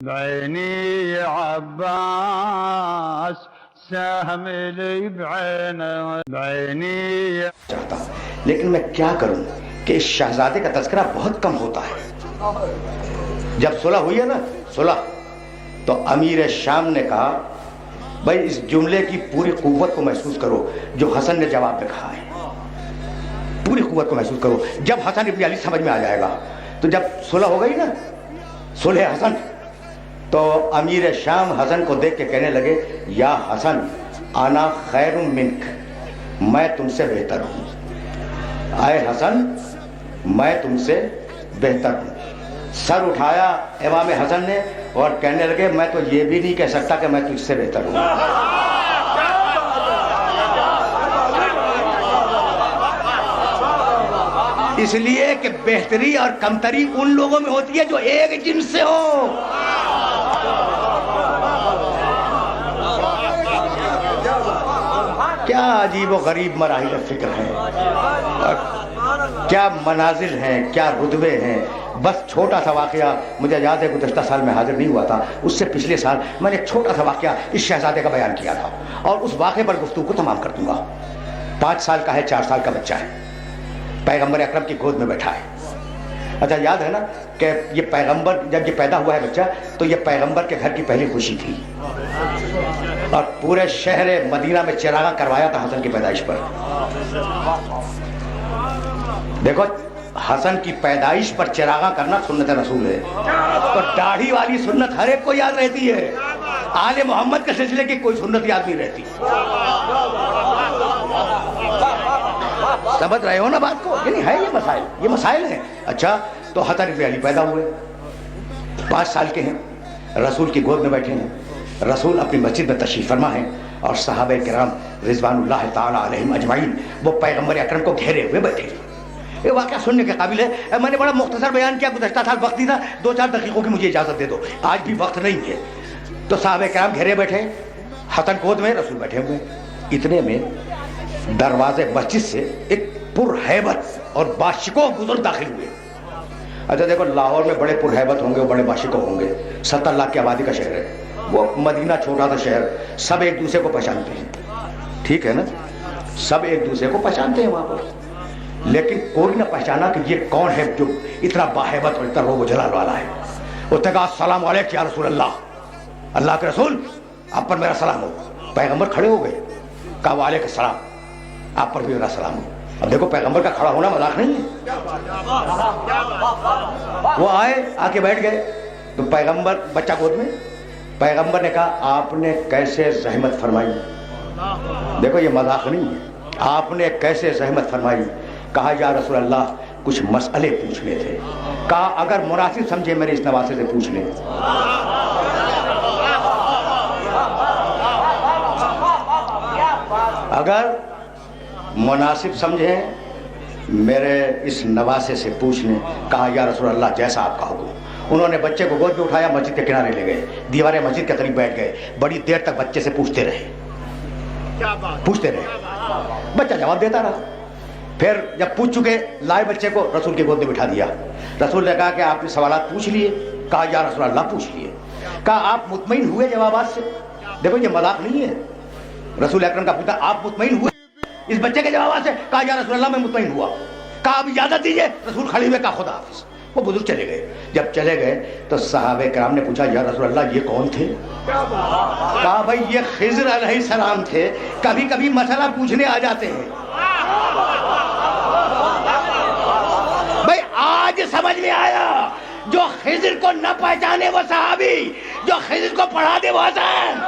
بعيني عباس سهم لي بعينه بعيني چاہتا لیکن میں کیا کروں کہ اس شہزادے کا تذکرہ بہت کم ہوتا ہے. جب صلح ہوئی ہے نا صلح، تو امیر شام نے کہا بھائی اس جملے کی پوری قوت کو محسوس کرو جو حسن نے جواب میں کہا ہے، پوری قوت کو محسوس کرو. جب حسن ابن علی سمجھ میں آ جائے گا تو جب صلح ہو گئی نا صلح حسن، تو امیر شام حسن کو دیکھ کے کہنے لگے یا حسن انا خیر منک، میں تم سے بہتر ہوں. اے حسن میں تم سے بہتر ہوں. سر اٹھایا امام حسن نے اور کہنے لگے میں تو یہ بھی نہیں کہہ سکتا کہ میں تجھ سے بہتر ہوں. اس لیے کہ بہتری اور کمتری ان لوگوں میں ہوتی ہے جو ایک جنس سے ہو. کیا عجیب و غریب مراحل فکر ہیں، اور کیا منازل ہیں، کیا رتبے ہیں. بس چھوٹا سا واقعہ مجھے یاد ہے، گزشتہ سال میں حاضر نہیں ہوا تھا، اس سے پچھلے سال میں نے ایک چھوٹا سا واقعہ اس شہزادے کا بیان کیا تھا، اور اس واقعے پر گفتگو کو تمام کر دوں گا. 5 سال کا ہے، 4 سال کا بچہ ہے، پیغمبر اکرم کی گود میں بیٹھا ہے. اچھا یاد ہے نا کہ یہ پیغمبر جب یہ پیدا ہوا ہے بچہ تو یہ پیغمبر کے گھر کی پہلی خوشی تھی، اور پورے شہر مدینہ میں چراغاں کروایا تھا حسن کی پیدائش پر. دیکھو حسن کی پیدائش پر چراغاں کرنا سنت رسول ہے، تو داڑھی والی سنت ہر ایک کو یاد رہتی ہے، آل محمد کے سلسلے کی کوئی سنت یاد نہیں رہتی. سمجھ رہے ہو نا بات کو؟ یعنی ہے یہ مسائل ہیں. اچھا تو حسن ابن علی پیدا ہوئے، 5 سال کے ہیں، رسول کی گود میں بیٹھے ہیں. رسول اپنی مسجد میں تشریف فرما ہیں، اور صحابہ کرام رضوان اللہ تعالی علیہم اجمعین وہ پیغمبر اکرم کو گھیرے ہوئے بیٹھے. یہ واقعہ سننے کے قابل ہے. میں نے بڑا مختصر بیان کیا، گزشتہ سال وقت نہیں تھا، 2-4 دقیقوں کی مجھے اجازت دے دو، آج بھی وقت نہیں ہے. تو صحابہ کرام گھیرے بیٹھے، حسن گود میں، رسول بیٹھے ہوئے. اتنے میں دروازے مسجد سے ایک پرہیبت اور باشکوہ بزرگ داخل ہوئے. اچھا دیکھو لاہور میں بڑے پرہیبت ہوں گے، بڑے باشکوہ ہوں گے، 70 لاکھ کی آبادی کا شہر ہے. وہ مدینہ چھوٹا سا شہر، سب ایک دوسرے کو پہچانتے ہیں، ٹھیک ہے نا، سب ایک دوسرے کو پہچانتے ہیں وہاں پر. لیکن کوئی نہ پہچانا کہ یہ کون ہے جو اتنا باہیبت اور اتنا روب و جلال والا ہے. وہ کہا السلام علیکم یا رسول اللہ، اللہ کے رسول آپ پر میرا سلام ہو. پیغمبر کھڑے ہو گئے، کہا وعلیکم السلام، آپ پر بھی میرا سلام ہو. اب دیکھو پیغمبر کا کھڑا ہونا مذاق نہیں ہے. وہ آئے، آ کے بیٹھ گئے، تو پیغمبر بچہ گود میں، پیغمبر نے کہا آپ نے کیسے زحمت فرمائی. دیکھو یہ مذاق نہیں ہے، آپ نے کیسے زحمت فرمائی. کہا یا رسول اللہ کچھ مسئلے پوچھنے تھے. کہا اگر مناسب سمجھے میرے اس نواسے سے پوچھ لیں. اگر مناسب سمجھیں میرے اس نواسے سے پوچھ لیں. کہا یا رسول اللہ جیسا آپ کا حکم. انہوں نے بچے کو گود میں اٹھایا، مسجد کے کنارے لے گئے، دیواریں مسجد کے قریب بیٹھ گئے. بڑی دیر تک بچے سے پوچھتے رہے. بچہ جواب دیتا رہا. پھر جب پوچھ چکے لائے بچے کو رسول کے گود میں بٹھا دیا. رسول نے کہا کہ آپ نے سوالات پوچھ لیے. کہا یا رسول اللہ پوچھ لیے. کہا آپ مطمئن ہوئے جوابات سے. دیکھو یہ مذاق نہیں ہے. رسول اکرم کا پوچھا آپ مطمئن ہوئے اس بچے کے جوابات سے. کہا یا رسول اللہ میں مطمئن ہوا. کہا اب اجازت دیجیے. رسول کھڑے ہوئے کہا خدا حافظ. وہ بزرگ چلے گئے. جب چلے گئے تو صحابہ کرام نے پوچھا یا رسول اللہ یہ کون تھے. کہا بھائی یہ خضر علیہ السلام تھے، کبھی کبھی مسئلہ پوچھنے آ جاتے ہیں. بھائی آج سمجھ میں آیا، جو خضر کو نہ پہچانے وہ صحابی، جو خضر کو پڑھا دے وہ حسن.